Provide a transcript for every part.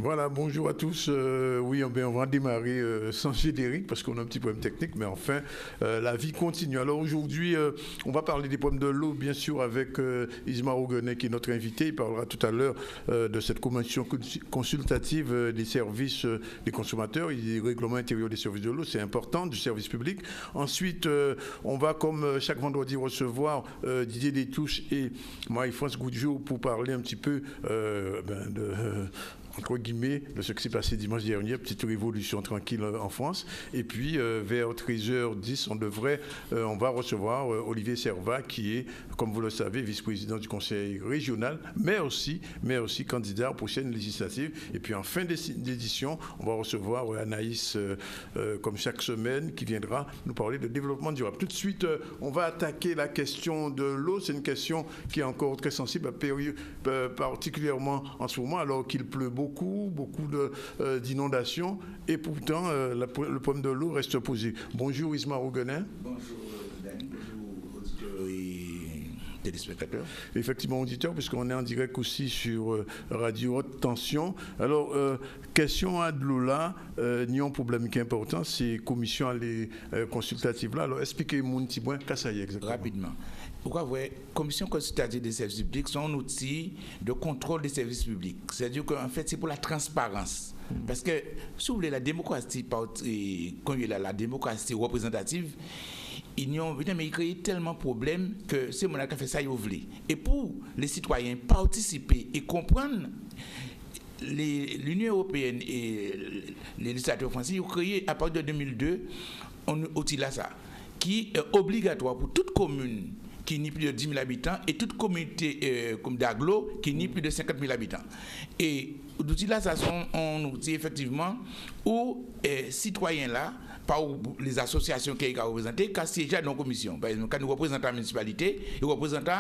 Voilà, bonjour à tous. Oui, on va démarrer sans Gédéric parce qu'on a un petit problème technique, mais enfin, la vie continue. Alors aujourd'hui, on va parler des problèmes de l'eau, bien sûr, avec Isma Rougenet, qui est notre invité. Il parlera tout à l'heure de cette convention consultative des services des consommateurs et des règlements intérieurs des services de l'eau. C'est important, du service public. Ensuite, on va, comme chaque vendredi, recevoir Didier Détouche et Marie-France Goudjou pour parler un petit peu entre guillemets, de ce qui s'est passé dimanche dernier, petite révolution tranquille en France. Et puis, vers 13h10, on va recevoir Olivier Servat, qui est, comme vous le savez, vice-président du conseil régional, mais aussi candidat aux prochaines législatives. Et puis, en fin d'édition, on va recevoir Anaïs, comme chaque semaine, qui viendra nous parler de développement durable. Tout de suite, on va attaquer la question de l'eau. C'est une question qui est encore très sensible, particulièrement en ce moment, alors qu'il pleut beaucoup d'inondations, et pourtant le problème de l'eau reste posé. Bonjour Isma Rougenet. Bonjour Dani, bonjour auditeurs et téléspectateurs. Effectivement auditeurs, puisqu'on est en direct aussi sur Radio Haute Tension. Alors, question à de l'eau là, il y a un problème qui est important, c'est commission consultative là. Alors expliquez-moi un petit point, qu'est-ce que ça y est exactement? Rapidement. Pourquoi vous voyez, commission consultative des services publics sont un outil de contrôle des services publics. C'est-à-dire qu'en fait, c'est pour la transparence. Parce que, si vous voulez, la démocratie, quand il y a la démocratie représentative, ils créent tellement de problèmes que c'est mon qui a fait ça, ils voulaient. Et pour les citoyens participer et comprendre, l'Union européenne et les législateurs français ont créé à partir de 2002 un outil là, qui est obligatoire pour toute commune qui n'y plus de 10 000 habitants et toute communauté comme d'agglo qui n'y plus de 50 000 habitants. Et l'outil là, ça sont un outil effectivement où citoyens là, par les associations qui sont représentées, qui siègent dans la commission. Par exemple, quand nous représentons la municipalité, nous représentons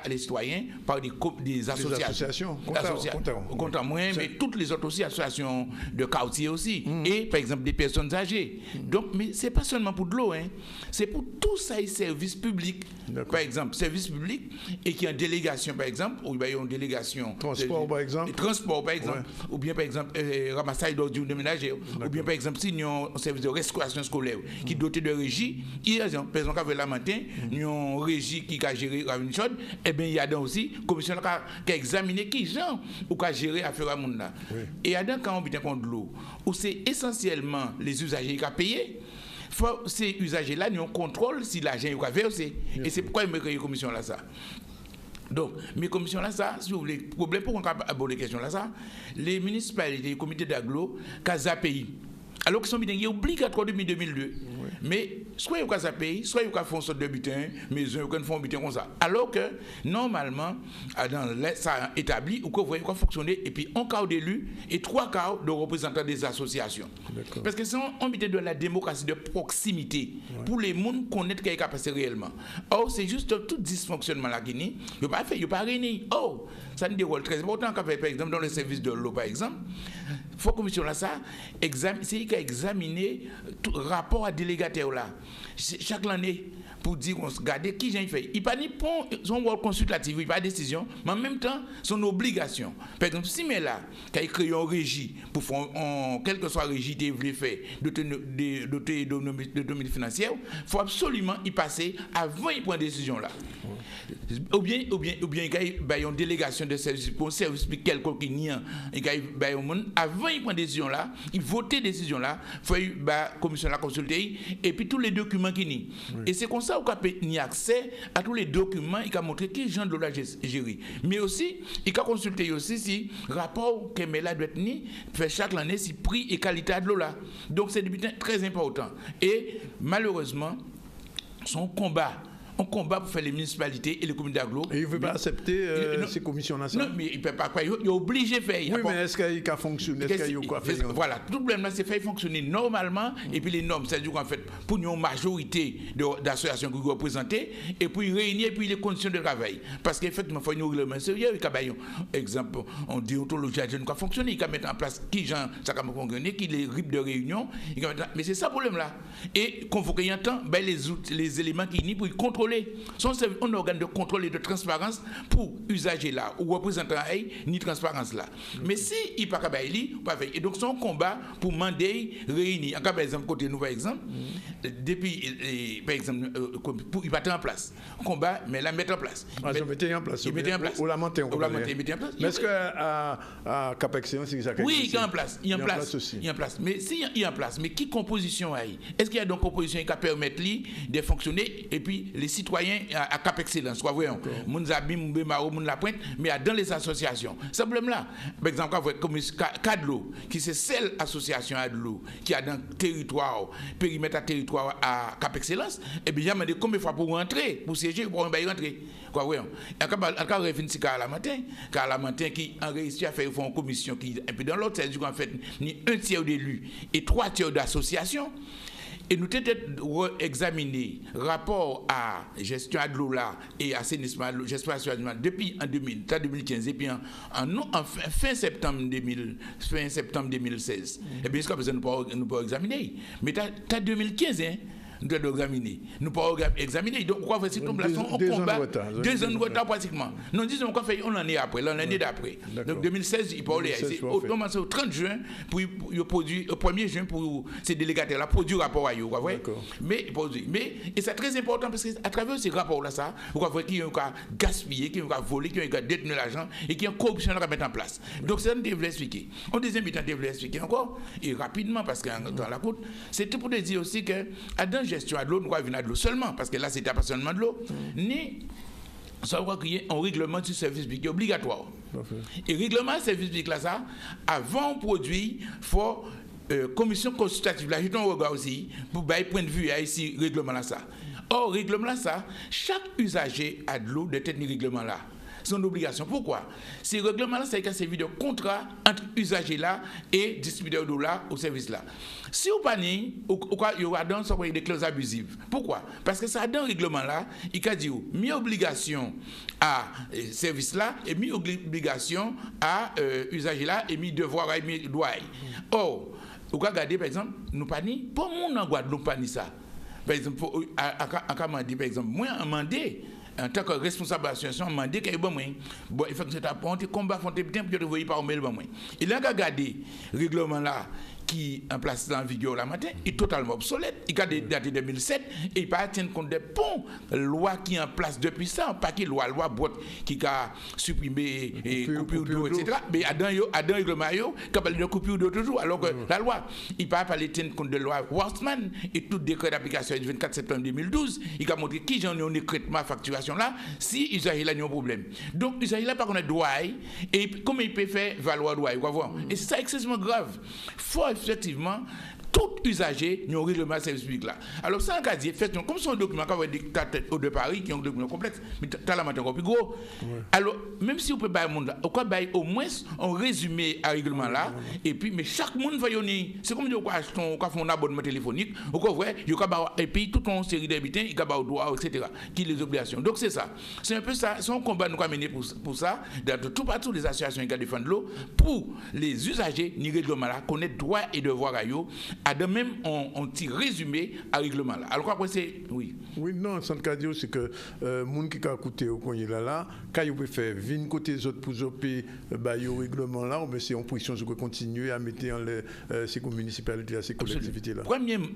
les citoyens par des associations. Contre moi, mais toutes les autres aussi, associations de quartier aussi. Et par exemple, des personnes âgées. Donc, mais ce n'est pas seulement pour de l'eau, hein. C'est pour tout ça, les services publics. Par exemple, services publics, et qui ont une délégation, par exemple, ou il y a une délégation. Transport, par exemple. Transport, par exemple. Ouais. Ou bien, par exemple, ramassage d'ordures de ménager. Ou bien, par exemple, si nous avons un service de restauration scolaire qui est doté de régie, il y a par exemple avec la matin, nous avons une régie qui a géré la une chaude, et bien il y a aussi une commission qui a examiné qui gens ou qui a géré affaire à monde là. Et il y a quand on vient contre l'eau, où c'est essentiellement les usagers qui ont payé. Ces usagers-là, nous contrôlent si l'argent est versé. Et c'est pourquoi ils me créent une commission là ça. Donc, mes commissions là, ça, si vous voulez, problème pour qu'on aborder les questions là, ça, les municipalités, les comités d'agglo, CASA pays. Alors qu'ils sont bien obligatoires depuis 2002. Oui. Mais soit ils ont pays, soit ils font sorte de butin, mais ils font un butin comme ça. Alors que, normalement, ça a établi, ou qu'on voit fonctionner, et puis un quart d'élus et 3 quarts de représentants des associations. Parce que c'est un butin de la démocratie de proximité, pour les gens connaître ce qui est passé réellement. Or, c'est juste tout dysfonctionnement là qui n'est, il n'y a pas fait, il n'y a pas rien. Oh, ça a des rôles très importants, par exemple, dans le service de l'eau, par exemple. Il faut que la commission là, ça, c'est qui a examiné tout rapport à délégataire là chaque année pour dire qu'on se garde qui j'ai fait. Il pas ni pour son rôle consultatif, il pas de décision, mais en même temps son obligation. Par exemple, si mais là qui a créé une régie pour faire quelle que soit la régie qu'il voulait faire doter de domaine financier, il faut absolument y passer avant il prend décision là. Ou bien il y a une délégation de service pour un service quelqu'un qui n'y a avant il prend décision là, il voter décision là, faut la commission la consulter et puis tous les documents qui n'y. Et c'est comme ça qu'on peut y accès à tous les documents, il a montré qui gens de la gérer. Mais aussi, il a consulté aussi si rapport que Mela doit tenir fait chaque année si prix et qualité de l'eau là. Donc c'est des bulletins très important. Et malheureusement, son combat pour faire les municipalités et les communes d'agglo. Et il ne veut pas accepter ces commissions-là. Non, mais il ne peut pas. Il est obligé de faire. Oui, mais est-ce qu'il a fonctionné? Est-ce qu'il y a quoi faire? Voilà, tout le problème là, c'est faire fonctionner normalement. Et puis les normes, c'est-à-dire qu'en fait, pour une majorité d'associations qui représentent, et puis réunir puis les conditions de travail. Parce qu'effectivement, il faut un règlement sérieux. Exemple, on déontologie à jeune qui fonctionner, il va mettre en place qui gens, ça va fonctionner, qui les rythmes de réunion. Mais c'est ça le problème là. Et convoquer un temps, les éléments qui n'y pour contrôler contrôler. Son service, un organe de contrôle et de transparence pour usager là, ou représentant ni transparence là. Mais si il pas capable, pas fait. Et donc son combat pour demander réunir. En cas par exemple côté nous par exemple, depuis par exemple pour il mettre en place combat, mais la mettre en place. Ils mettaient en place. Ils mettaient en place. Ou la monter en place. Mais est-ce que à Capex c'est ça? Oui, il est en place. Il est en place. Il est en place. Mais si il est en place, mais qui composition a? Est-ce qu'il y a donc composition qui permet de fonctionner et puis les citoyens à Cap Excellence, quoi voyons. Moun Zabi, moun Bemaro, moun La Pointe, mais dans les associations. Ce problème là, par exemple, comme Cadlo, qui c'est celle association à de l'eau qui a dans territoire, périmètre à territoire à Cap Excellence, et bien il y a demandé combien de fois pour rentrer, pour siéger, pour rentrer. Quoi voyons. Quand on revient à la matin qui a réussi à faire une commission qui et puis dans l'autre c'est en fait ni un tiers d'élus et 3 tiers d'associations. Et nous avons examiné rapport à gestion de l'eau là et assainissement, gestion depuis en 2015 et puis en fin septembre 2016. Et bien jusqu'à présent nous pouvons examiner. Mais tu as 2015 hein. Nous devons examiner. Nous pouvons examiner. Donc, pourquoi faire on combat 2 ans de retard pratiquement. Nous disons qu'on fait l'année après, l'année d'après. Donc, 2016, il peut aller. C'est au 30 juin, pour produire, au 1er juin, pour ces délégataires-là, produire rapport à eux. Mais c'est très important parce qu'à travers ces rapports-là, ça, vous voyez qu'il y a un cas gaspillé, qu'il y a un cas volé, qu'il y a un cas détenu l'argent et qu'il y a une corruption à mettre en place. Donc, ça, nous devons expliquer. En deuxième temps, nous devons expliquer encore, et rapidement, parce que dans la côte, c'était pour dire aussi que, gestion de l'eau, nous avons de l'eau seulement, parce que là, c'était pas seulement de l'eau, ni ça va créer un règlement du service public obligatoire. Et règlement du service public, là, ça, avant produit, il faut commission consultative, là, je donne un regard aussi, pour bailler point de vue, ici, règlement là, ça. Or, règlement là, ça, chaque usager a de l'eau de tenir règlement là. C'est une obligation. Pourquoi? Ces règlements-là, c'est qu'à servir de contrat entre usagers là et distributeurs d'eau là au service là. Si vous paniez, il y aura dans des clauses abusives. Pourquoi? Parce que ça, dans le règlement là, il a dit mis obligation à service là et mis obligation à usager là et mis devoir et mis droit. Or, vous regardez par exemple, nous panier, pour mon en Guadeloupe panier ça. Par exemple, à Kamandi, par exemple, moi, en mandé, en tant que responsable de l'association, on m'a dit qu'il y a bon, il faut que c'est un combat, il faut que tu voyez par mail. Il a regardé le règlement là qui est en place dans la vigueur la matin, est totalement obsolète. Il a daté de 2007 et il pas tient compte des bons lois qui sont en place depuis ça, pas qui loi boîte qui a supprimé et coupure d'eau, etc. Mais à dans le règlement, il a parlé de coupure d'eau toujours, alors que la loi, il pas parlé de compte de loi Wortmann et tout décret d'application du 24 septembre 2012, il a montré qui j'en ai un écrètement facturation là, si usager là n'a un problème. Donc usager là par contre droit et comment il peut faire valoir droit, vous voir. Et c'est ça excessivement grave. Faut effectivement tout usager n'y a un règlement de service public là. Alors ça en cas dit effectivement comme c'est un document qui va être de Paris qui est un document complexe mais t'as la matière encore plus gros. Alors même si on peut bailler monde on peut bailler au moins un résumé à règlement là et puis mais chaque monde va y aller c'est comme dire quoi un abonnement téléphonique ou quoi vrai et puis toute une série d'habitants il va au droit etc. qui les obligations. Donc c'est ça. C'est un peu ça, c'est un combat nous mener pour ça dans tout partout les associations qui défendent l'eau pour les usagers ni règlement là connaître droits et devoirs à eux à de même on tire résumé à règlement là. Alors quoi c'est oui. Oui non sans cadio c'est que monde qui a écouté au coin là quand il peut faire vinn côté les autres pour zoper bah au règlement là mais c'est en position de continuer à mettre en ces municipalités ces collectivités là.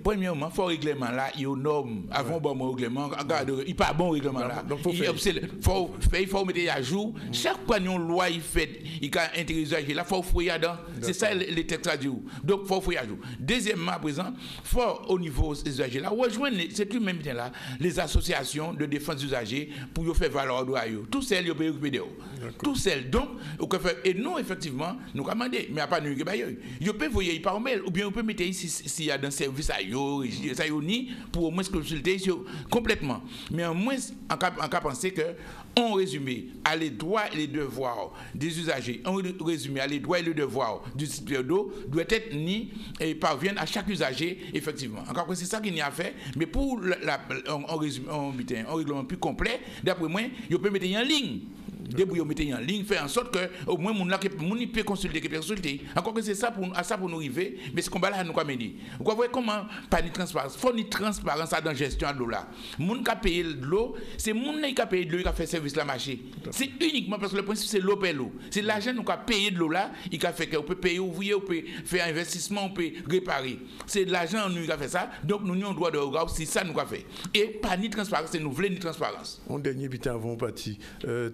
Premièrement faut règlement là il y a une norme avant bon règlement regarde il pas bon règlement là. Donc il faut mettre à jour chaque fois une loi il fait il a intéressé là faut fouiller dedans. C'est ça les textes à dire. Donc faut fouiller à jour. Deuxièmement à présent faut au niveau des usagers là rejoindre c'est tout même temps là les associations de défense des usagers pour faire valoir droit tout celles yo peut récupérer tout celles donc et non effectivement nous commander mais à pas nous que yo peut voyer par mail ou bien on peut mettre ici s'il y a dans service à yo ça yo ni pour au moins consulter complètement mais au moins en cas penser que on résumé à les droits et les devoirs des usagers on résumé à les droits et les devoirs du distributeur d'eau doit être ni et parviennent à chaque usager effectivement encore c'est ça qu'il y a fait mais pour un règlement plus complet d'après moi il peut mettre en ligne débrouiller, mettre en ligne, faire en sorte que au moins moun peut consulter, qui peut consulter. Encore que c'est ça pour nous arriver, mais ce combat là nous mener. Vous voyez comment pas ni transparence, faut ni transparence dans gestion de l'eau là. Moun qui payer de l'eau, c'est moun qui payer de l'eau qui fait service la marché. C'est uniquement parce que le principe c'est l'eau paye l'eau. C'est l'argent nous qui payer de l'eau là, il a fait qu'on peut payer ouvrier, on peut faire investissement, on peut réparer. C'est l'argent nous qui a fait ça. Donc nous avons droit de regard si ça nous a fait. Et pas ni transparence, c'est nous voulons ni transparence. En dernier bit avant parti,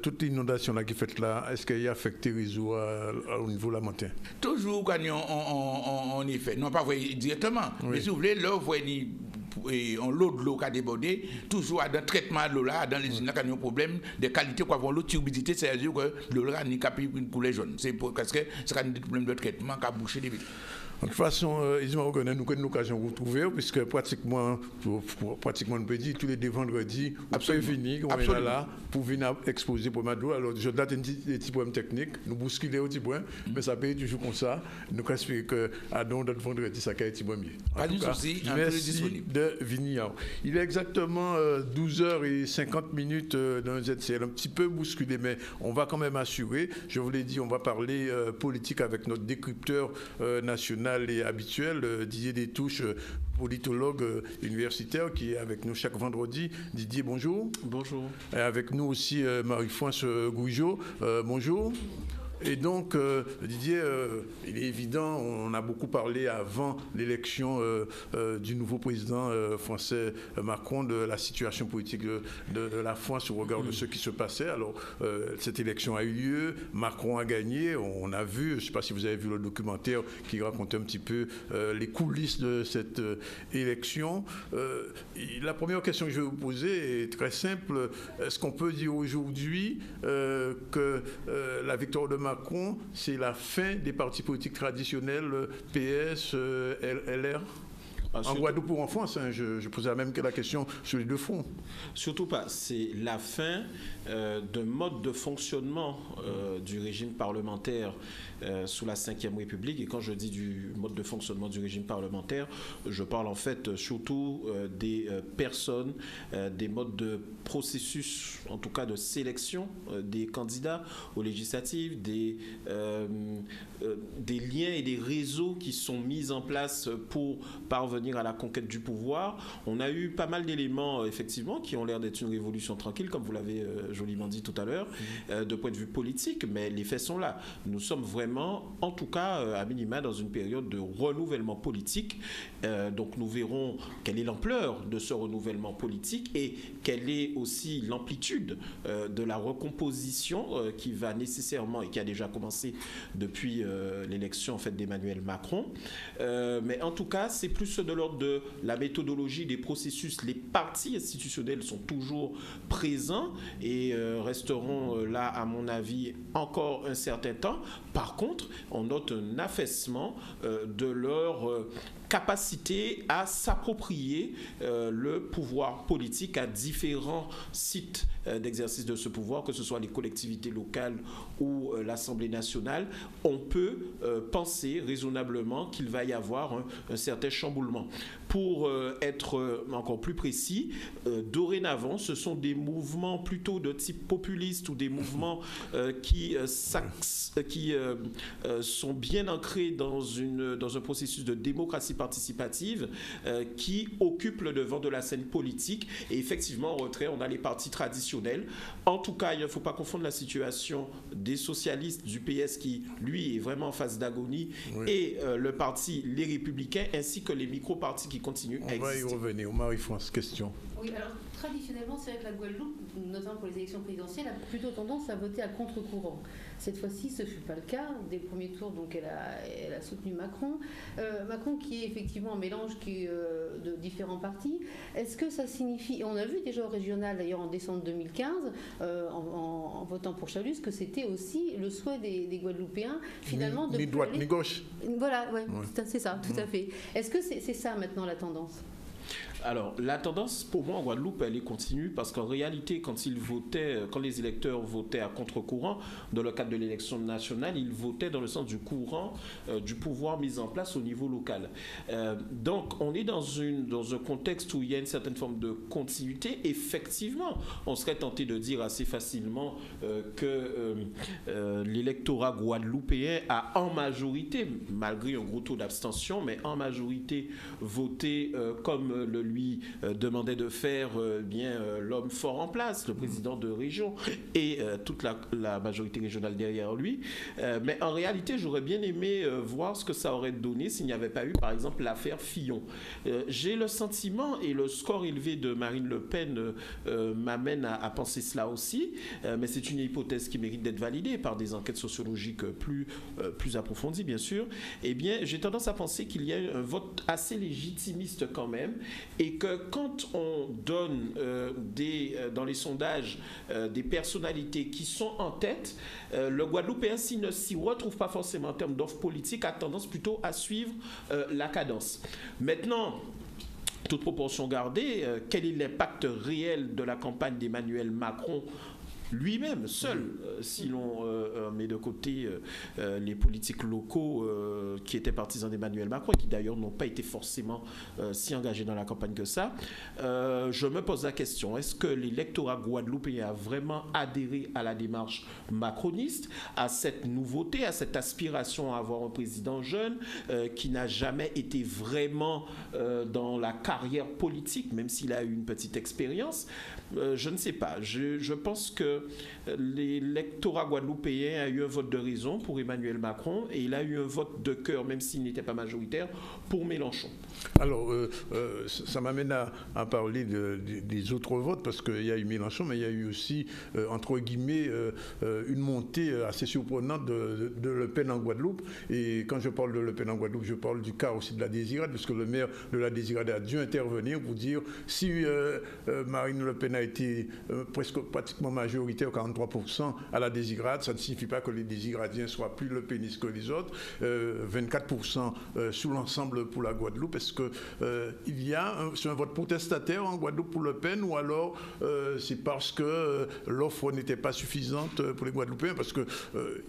toute l'inondation là qui est faite là, est-ce qu'il y a affecté le réseau au niveau de la montagne? Toujours quand on y fait, non pas directement, mais si vous voulez, là, vous voyez l'eau de l'eau qui a débordé, toujours dans le traitement de l'eau là, dans les usines là, quand il y a un problème de qualité, quoi, l'eau turbidité, c'est-à-dire que l'eau là n'est pas coulée jaune. C'est parce que c'est un problème de traitement qui a bouché les vitres. De toute façon, ils m'ont reconnu, nous avons une occasion de vous retrouver, puisque pratiquement, on peut dire, tous les deux vendredis, on peut venir, on est là, pour venir exposer pour Madou. Alors, je date des petits problèmes techniques, nous bousculer au petit point, mais ça paye toujours comme ça. Nous espérons qu'à notre vendredi, ça va être mieux. Pas de souci, merci de venir. Il est exactement 12h50 dans ZCL, un petit peu bousculé, mais on va quand même assurer. Je vous l'ai dit, on va parler politique avec notre décrypteur national et habituel, Didier Détouche, politologue universitaire qui est avec nous chaque vendredi. Didier, bonjour. Bonjour. Et avec nous aussi Marie-France Gouijo, bonjour. Et donc, Didier, il est évident, on a beaucoup parlé avant l'élection du nouveau président français Macron de la situation politique de la France au regard de ce qui se passait. Alors, cette élection a eu lieu, Macron a gagné, on a vu, je ne sais pas si vous avez vu le documentaire qui racontait un petit peu les coulisses de cette élection. La première question que je vais vous poser est très simple. Est-ce qu'on peut dire aujourd'hui que la victoire de Macron, c'est la fin des partis politiques traditionnels, PS, LR? En Guadeloupe ou en France, hein, je posais même la question sur les deux fronts. Surtout pas. C'est la fin d'un mode de fonctionnement du régime parlementaire sous la Ve République. Et quand je dis du mode de fonctionnement du régime parlementaire, je parle en fait surtout des personnes, des modes de processus, en tout cas de sélection des candidats aux législatives, des liens et des réseaux qui sont mis en place pour parvenir à la conquête du pouvoir. On a eu pas mal d'éléments, effectivement, qui ont l'air d'être une révolution tranquille, comme vous l'avez joliment dit tout à l'heure, de point de vue politique, mais les faits sont là. Nous sommes vraiment, en tout cas, à minima, dans une période de renouvellement politique. Donc nous verrons quelle est l'ampleur de ce renouvellement politique et quelle est aussi l'amplitude de la recomposition qui va nécessairement, et qui a déjà commencé depuis l'élection en fait, d'Emmanuel Macron. Mais en tout cas, c'est plus de l'ordre de la méthodologie des processus. Les partis institutionnels sont toujours présents et resteront là, à mon avis, encore un certain temps. Par contre, on note un affaissement de leur capacité à s'approprier le pouvoir politique à différents sites d'exercice de ce pouvoir, que ce soit les collectivités locales ou l'Assemblée nationale. On peut penser raisonnablement qu'il va y avoir un certain chamboulement. Pour être encore plus précis, dorénavant, ce sont des mouvements plutôt de type populiste ou des mouvements qui sont bien ancrés dans un processus de démocratie participative qui occupent le devant de la scène politique. Et effectivement, en retrait, on a les partis traditionnels. En tout cas, il ne faut pas confondre la situation des socialistes du PS qui, lui, est vraiment en phase d'agonie, oui, et le parti Les Républicains, ainsi que les micro-partis qui continuent à exister. On va y revenir. Marie-France, question. Oui, alors traditionnellement, c'est vrai que la Guadeloupe, notamment pour les élections présidentielles, a plutôt tendance à voter à contre-courant. Cette fois-ci, ce ne fut pas le cas. Dès le premier tour, donc, elle a soutenu Macron. Macron qui est effectivement un mélange de différents partis. Est-ce que ça signifie, et on a vu déjà au régional d'ailleurs en décembre 2015, en votant pour Chalus, que c'était aussi le souhait des Guadeloupéens finalement de... Ni droite ni gauche. Voilà, ouais. C'est ça, tout à fait. Est-ce que c'est ça maintenant la tendance ? Alors, la tendance, pour moi, en Guadeloupe, elle est continue parce qu'en réalité, quand les électeurs votaient à contre-courant, dans le cadre de l'élection nationale, ils votaient dans le sens du courant du pouvoir mis en place au niveau local. Donc, on est dans un contexte où il y a une certaine forme de continuité. Effectivement, on serait tenté de dire assez facilement que l'électorat guadeloupéen a en majorité, malgré un gros taux d'abstention, mais en majorité voté comme le lui demandait de faire l'homme fort en place, le président de région et toute la majorité régionale derrière lui. Mais en réalité, j'aurais bien aimé voir ce que ça aurait donné s'il n'y avait pas eu, par exemple, l'affaire Fillon. J'ai le sentiment, et le score élevé de Marine Le Pen m'amène à penser cela aussi, mais c'est une hypothèse qui mérite d'être validée par des enquêtes sociologiques plus approfondies, bien sûr. Eh bien, j'ai tendance à penser qu'il y a un vote assez légitimiste quand même, et que quand on donne dans les sondages des personnalités qui sont en tête, le Guadeloupéen, s'il ne s'y retrouve pas forcément en termes d'offres politiques, a tendance plutôt à suivre la cadence. Maintenant, toute proportion gardée, quel est l'impact réel de la campagne d'Emmanuel Macron lui-même, seul, si l'on met de côté les politiques locaux qui étaient partisans d'Emmanuel Macron et qui d'ailleurs n'ont pas été forcément si engagés dans la campagne que ça, je me pose la question, est-ce que l'électorat guadeloupéen a vraiment adhéré à la démarche macroniste, à cette nouveauté, à cette aspiration à avoir un président jeune qui n'a jamais été vraiment dans la carrière politique, même s'il a eu une petite expérience? Je ne sais pas. Je pense que l'électorat guadeloupéen a eu un vote de raison pour Emmanuel Macron et il a eu un vote de cœur, même s'il n'était pas majoritaire, pour Mélenchon. Alors, ça m'amène à parler des autres votes, parce qu'il y a eu Mélenchon, mais il y a eu aussi, entre guillemets, une montée assez surprenante de Le Pen en Guadeloupe. Et quand je parle de Le Pen en Guadeloupe, je parle du cas aussi de la Désirade, parce que le maire de la Désirade a dû intervenir pour dire si Marine Le Pen a été pratiquement majoritaire, 43% à la Désirade, ça ne signifie pas que les Désiradiens soient plus Le Penistes que les autres. 24% sous l'ensemble pour la Guadeloupe. Est-ce qu'il y a un vote protestataire en Guadeloupe pour Le Pen, ou alors c'est parce que l'offre n'était pas suffisante pour les Guadeloupéens? Parce qu'il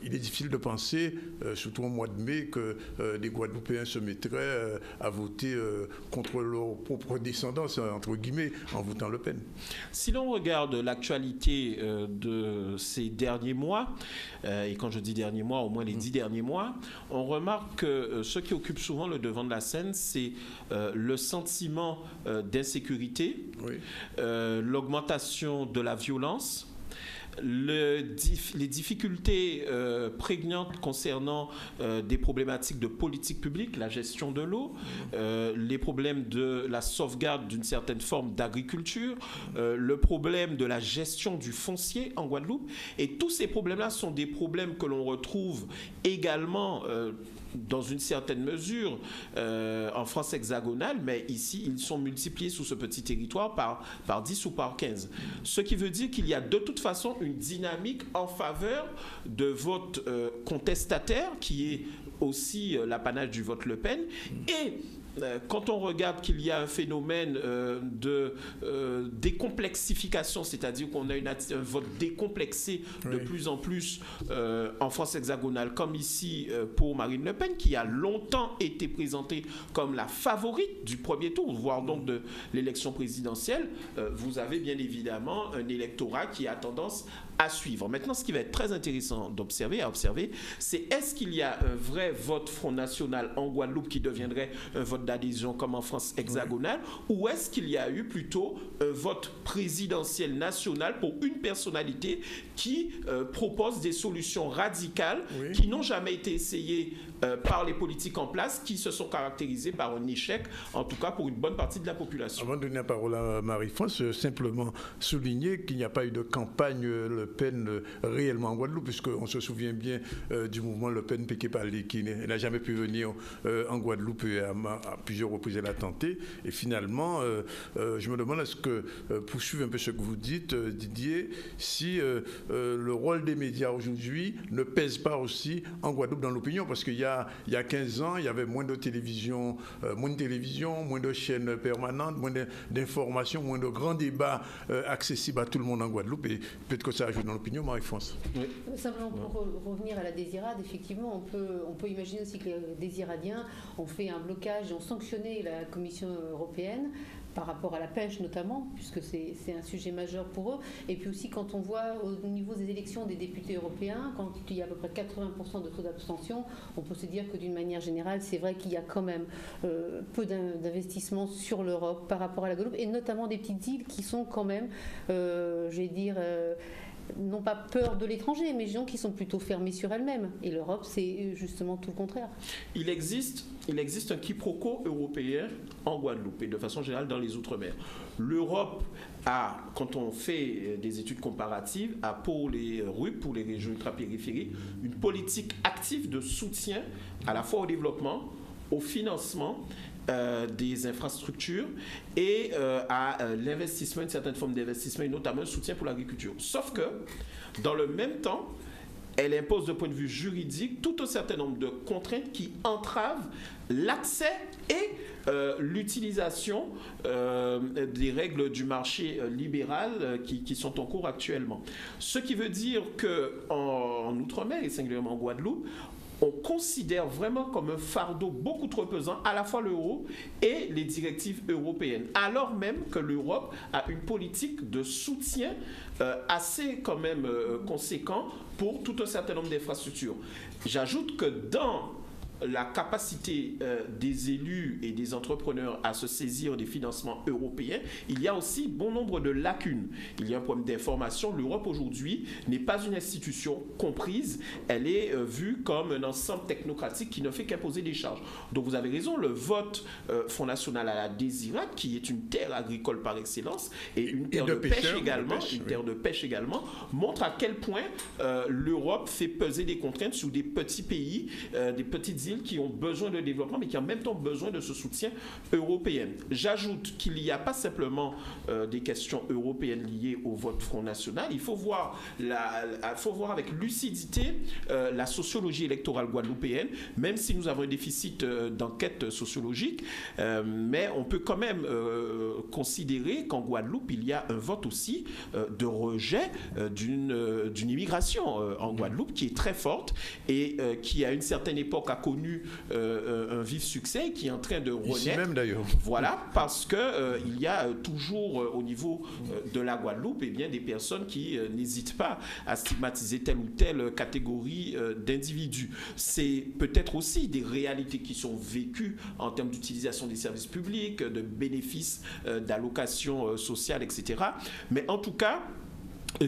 est difficile de penser, surtout au mois de mai, que les Guadeloupéens se mettraient à voter contre leur propre descendance, entre guillemets, en votant Le Pen. Si l'on regarde l'actualité de ces derniers mois, et quand je dis derniers mois, au moins les 10 derniers mois, on remarque que ce qui occupe souvent le devant de la scène, c'est le sentiment d'insécurité, oui, l'augmentation de la violence, les difficultés prégnantes concernant des problématiques de politique publique, la gestion de l'eau, les problèmes de la sauvegarde d'une certaine forme d'agriculture, le problème de la gestion du foncier en Guadeloupe. Et tous ces problèmes-là sont des problèmes que l'on retrouve également dans une certaine mesure en France hexagonale, mais ici, ils sont multipliés sous ce petit territoire par 10 ou par 15. Ce qui veut dire qu'il y a de toute façon une dynamique en faveur de vote contestataire, qui est aussi l'apanage du vote Le Pen. Et quand on regarde qu'il y a un phénomène de décomplexification, c'est-à-dire qu'on a un vote décomplexé de plus en plus en France hexagonale, comme ici pour Marine Le Pen, qui a longtemps été présentée comme la favorite du premier tour, voire donc de l'élection présidentielle, vous avez bien évidemment un électorat qui a tendance à suivre. Maintenant, ce qui va être très intéressant à observer, c'est est-ce qu'il y a un vrai vote Front National en Guadeloupe qui deviendrait un vote d'adhésion comme en France hexagonale, ou est-ce qu'il y a eu plutôt un vote présidentiel national pour une personnalité qui propose des solutions radicales qui n'ont jamais été essayées par les politiques en place, qui se sont caractérisées par un échec, en tout cas pour une bonne partie de la population. Avant de donner la parole à Marie-France, simplement souligner qu'il n'y a pas eu de campagne Le Pen réellement en Guadeloupe, puisqu'on se souvient bien du mouvement Le Pen Péké-Palé, qui n'a jamais pu venir en Guadeloupe, et à plusieurs reprises elle a tenté. Et finalement, je me demande, est-ce que, pour suivre un peu ce que vous dites, Didier, si le rôle des médias aujourd'hui ne pèse pas aussi en Guadeloupe dans l'opinion, parce qu'il y a y a 15 ans, il y avait moins de télévision, moins de chaînes permanentes, moins d'informations, moins de grands débats accessibles à tout le monde en Guadeloupe. Et peut-être que ça ajoute dans l'opinion, Marie-France. Oui. Simplement pour revenir à la Désirade, effectivement, on peut imaginer aussi que les Désiradiens ont fait un blocage et ont sanctionné la Commission européenne par rapport à la pêche notamment, puisque c'est un sujet majeur pour eux. Et puis aussi quand on voit au niveau des élections des députés européens, quand il y a à peu près 80% de taux d'abstention, on peut se dire que d'une manière générale, c'est vrai qu'il y a quand même peu d'investissements sur l'Europe par rapport à la Guadeloupe, et notamment des petites îles qui sont quand même, non pas peur de l'étranger, mais gens qui sont plutôt fermés sur elles-mêmes. Et l'Europe, c'est justement tout le contraire. Il existe un quiproquo européen en Guadeloupe et de façon générale dans les Outre-mer. L'Europe a, quand on fait des études comparatives, a pour les RUP, pour les régions ultrapériphériques, une politique active de soutien à la fois au développement, au financement, des infrastructures et à l'investissement, une certaine forme d'investissement et notamment un soutien pour l'agriculture. Sauf que, dans le même temps, elle impose de point de vue juridique tout un certain nombre de contraintes qui entravent l'accès et l'utilisation des règles du marché libéral qui sont en cours actuellement. Ce qui veut dire qu'en Outre-mer et singulièrement en Guadeloupe, on considère vraiment comme un fardeau beaucoup trop pesant à la fois l'euro et les directives européennes, alors même que l'Europe a une politique de soutien assez quand même conséquent pour tout un certain nombre d'infrastructures. J'ajoute que dans la capacité des élus et des entrepreneurs à se saisir des financements européens, il y a aussi bon nombre de lacunes. Il y a un problème d'information. L'Europe aujourd'hui n'est pas une institution comprise. Elle est vue comme un ensemble technocratique qui ne fait qu'imposer des charges. Donc vous avez raison, le vote Fonds national à la Désirade, qui est une terre agricole par excellence et une terre de pêche également, montre à quel point l'Europe fait peser des contraintes sur des petits pays, des petites îles qui ont besoin de développement, mais qui en même temps besoin de ce soutien européen. J'ajoute qu'il n'y a pas simplement des questions européennes liées au vote Front National. Il faut voir avec lucidité la sociologie électorale guadeloupéenne, même si nous avons un déficit d'enquête sociologique, mais on peut quand même considérer qu'en Guadeloupe, il y a un vote aussi de rejet d'une immigration en Guadeloupe qui est très forte et qui, à une certaine époque, a connu un vif succès qui est en train de renaître. Ici même d'ailleurs. Voilà, parce qu'il y a toujours au niveau de la Guadeloupe des personnes qui n'hésitent pas à stigmatiser telle ou telle catégorie d'individus. C'est peut-être aussi des réalités qui sont vécues en termes d'utilisation des services publics, de bénéfices, d'allocations sociales, etc. Mais en tout cas,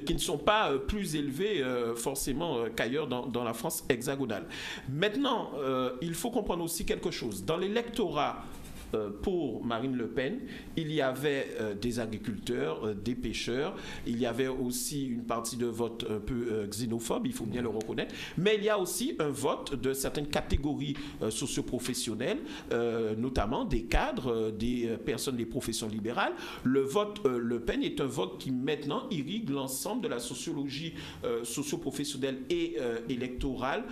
qui ne sont pas plus élevés forcément qu'ailleurs dans la France hexagonale. Maintenant, il faut comprendre aussi quelque chose. Dans l'électorat pour Marine Le Pen, il y avait des agriculteurs, des pêcheurs, il y avait aussi une partie de vote un peu xénophobe, il faut bien le reconnaître, mais il y a aussi un vote de certaines catégories socioprofessionnelles, notamment des cadres, des personnes des professions libérales. Le vote Le Pen est un vote qui maintenant irrigue l'ensemble de la sociologie socioprofessionnelle et électorale,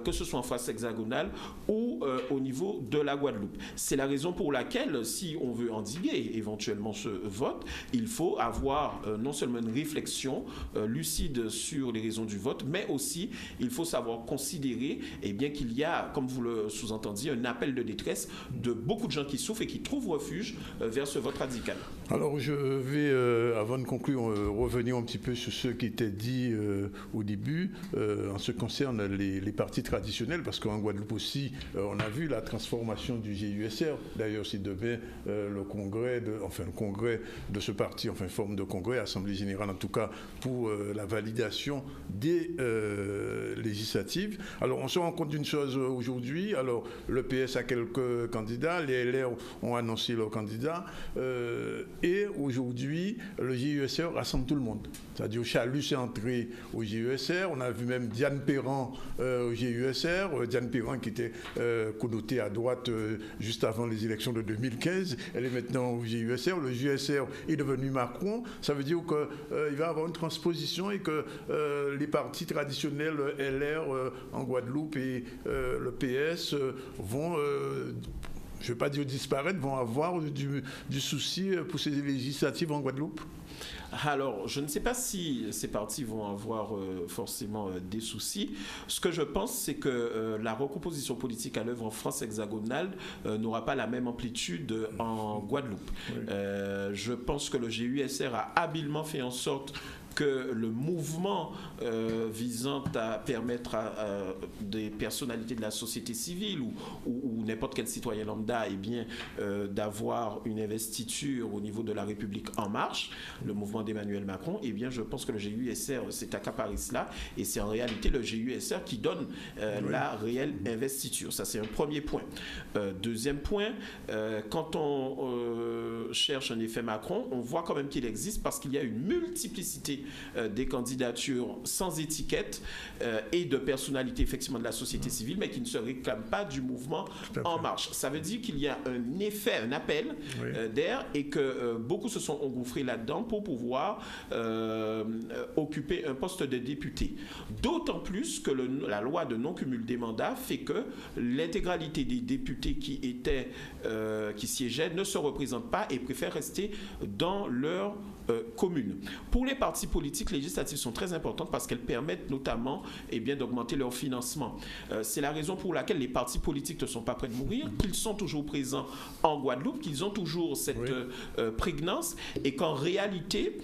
que ce soit en face hexagonale ou au niveau de la Guadeloupe. C'est la raison pour laquelle, si on veut endiguer éventuellement ce vote, il faut avoir non seulement une réflexion lucide sur les raisons du vote, mais aussi il faut savoir considérer qu'il y a, comme vous le sous-entendiez, un appel de détresse de beaucoup de gens qui souffrent et qui trouvent refuge vers ce vote radical. Alors je vais, avant de conclure, revenir un petit peu sur ce qui était dit au début en ce qui concerne les partis traditionnels, parce qu'en Guadeloupe aussi, on a vu la transformation du GUSR. D'ailleurs, c'est demain le congrès de ce parti, forme de congrès, Assemblée générale en tout cas, pour la validation des législatives. Alors, on se rend compte d'une chose aujourd'hui. Alors, le PS a quelques candidats, les LR ont annoncé leurs candidats, et aujourd'hui, le GUSR rassemble tout le monde. C'est-à-dire, Chalus est entré au GUSR, on a vu même Diane Perran au GUSR, Diane Perran qui était connotée à droite juste avant les élections élections de 2015. Elle est maintenant au GUSR. Le GUSR est devenu Macron. Ça veut dire qu'il va y avoir une transposition et que les partis traditionnels LR en Guadeloupe et le PS vont... je ne vais pas dire disparaître, vont avoir du souci pour ces législatives en Guadeloupe? Alors, je ne sais pas si ces partis vont avoir forcément des soucis. Ce que je pense, c'est que la recomposition politique à l'œuvre en France hexagonale n'aura pas la même amplitude en Guadeloupe. Oui. Je pense que le GUSR a habilement fait en sorte que le mouvement visant à permettre à des personnalités de la société civile ou n'importe quel citoyen lambda d'avoir une investiture au niveau de la République En Marche, le mouvement d'Emmanuel Macron, je pense que le GUSR s'est accaparé cela et c'est en réalité le GUSR qui donne la réelle investiture. Ça, c'est un premier point. Deuxième point, quand on cherche un effet Macron, on voit quand même qu'il existe parce qu'il y a une multiplicité des candidatures sans étiquette et de personnalités effectivement de la société civile, mais qui ne se réclament pas du mouvement En Marche. Ça veut dire qu'il y a un effet, un appel d'air et que beaucoup se sont engouffrés là-dedans pour pouvoir occuper un poste de député. D'autant plus que la loi de non-cumul des mandats fait que l'intégralité des députés qui siégeaient ne se représentent pas et préfèrent rester dans leur commune. Pour les partis politiques, les législatives sont très importantes parce qu'elles permettent notamment d'augmenter leur financement. C'est la raison pour laquelle les partis politiques ne sont pas prêts de mourir, qu'ils sont toujours présents en Guadeloupe, qu'ils ont toujours cette prégnance et qu'en réalité,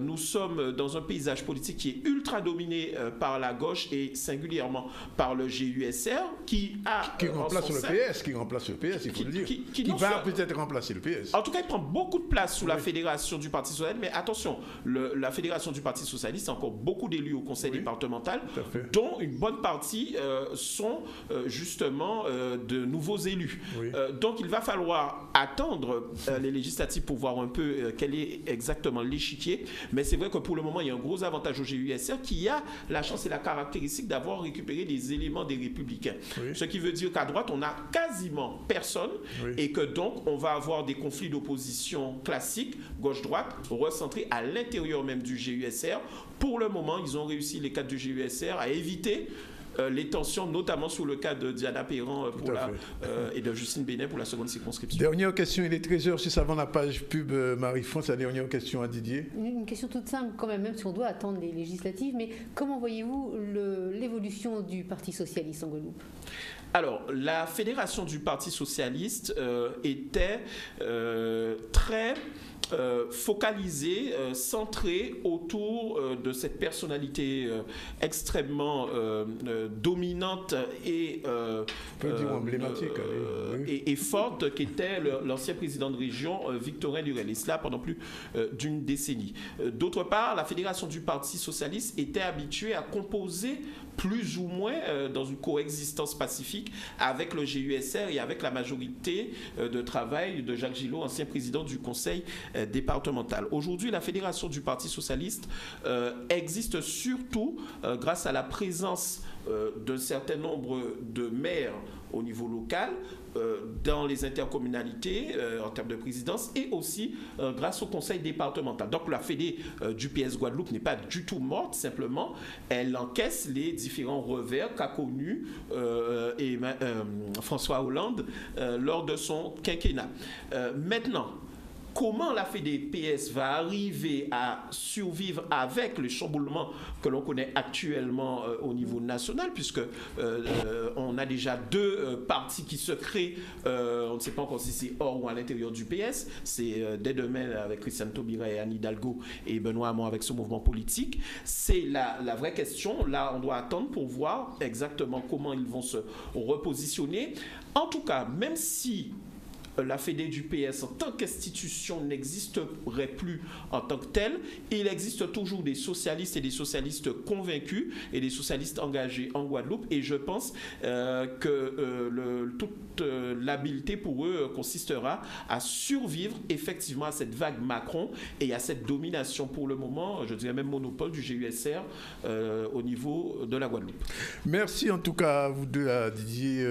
nous sommes dans un paysage politique qui est ultra dominé par la gauche et singulièrement par le GUSR qui remplace le PS, il faut le dire. Qui va peut-être remplacer le PS. En tout cas, il prend beaucoup de place sous la fédération du Parti socialiste, mais attention, la fédération du Parti socialiste a encore beaucoup d'élus au conseil départemental, dont une bonne partie sont justement de nouveaux élus. Donc il va falloir attendre les législatives pour voir un peu quel est exactement l'échiquier, mais c'est vrai que pour le moment, il y a un gros avantage au GUSR qui a la chance et la caractéristique d'avoir récupéré des éléments des Républicains. Ce qui veut dire qu'à droite, on n'a quasiment personne et que donc on va avoir des conflits d'opposition classiques, gauche-droite, recentrés à l'intérieur même du GUSR. Pour le moment, ils ont réussi, les cadres du GUSR, à éviter les tensions, notamment sous le cas de Diana Perran et de Justine Bénet pour la seconde circonscription. Dernière question, il est 13h, juste avant la page pub, Marie-France, la dernière question à Didier. Une question toute simple quand même si on doit attendre les législatives, mais comment voyez-vous l'évolution du Parti socialiste en Guadeloupe ? Alors, la fédération du Parti socialiste était très focalisée, centrée autour de cette personnalité extrêmement dominante et emblématique et forte qu'était l'ancien président de région Victorin Lurel, et cela pendant plus d'une décennie. D'autre part, la fédération du Parti socialiste était habituée à composer plus ou moins dans une coexistence pacifique avec le GUSR et avec la majorité de travail de Jacques Gillot, ancien président du conseil départemental. Aujourd'hui, la fédération du Parti socialiste existe surtout grâce à la présence d'un certain nombre de maires au niveau local, dans les intercommunalités en termes de présidence et aussi grâce au conseil départemental. Donc la fédé du PS Guadeloupe n'est pas du tout morte, simplement elle encaisse les différents revers qu'a connus François Hollande lors de son quinquennat. Maintenant, comment la FEDEPS va arriver à survivre avec le chamboulement que l'on connaît actuellement au niveau national, puisque on a déjà deux partis qui se créent, on ne sait pas encore si c'est hors ou à l'intérieur du PS, c'est dès demain avec Christiane Taubira et Anne Hidalgo et Benoît Hamon avec ce mouvement politique. C'est la vraie question. Là, on doit attendre pour voir exactement comment ils vont se repositionner. En tout cas, même si la Fédé du PS en tant qu'institution n'existerait plus en tant que telle, il existe toujours des socialistes et des socialistes convaincus et des socialistes engagés en Guadeloupe, et je pense que toute l'habileté pour eux consistera à survivre effectivement à cette vague Macron et à cette domination pour le moment, je dirais même monopole du GUSR au niveau de la Guadeloupe. Merci en tout cas à vous deux, à Didier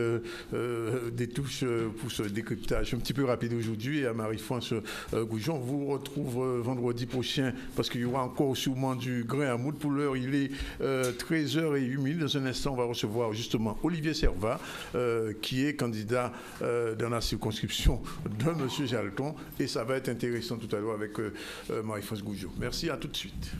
Détouche pour ce décryptage suis un petit peu rapide aujourd'hui. Et à Marie-France Goujon, vous retrouve vendredi prochain parce qu'il y aura encore sûrement du grain à moudre. Pour l'heure, il est 13h08. Dans un instant, on va recevoir justement Olivier Servat, qui est candidat dans la circonscription de M. Jalton. Et ça va être intéressant tout à l'heure avec Marie-France Goujon. Merci, à tout de suite.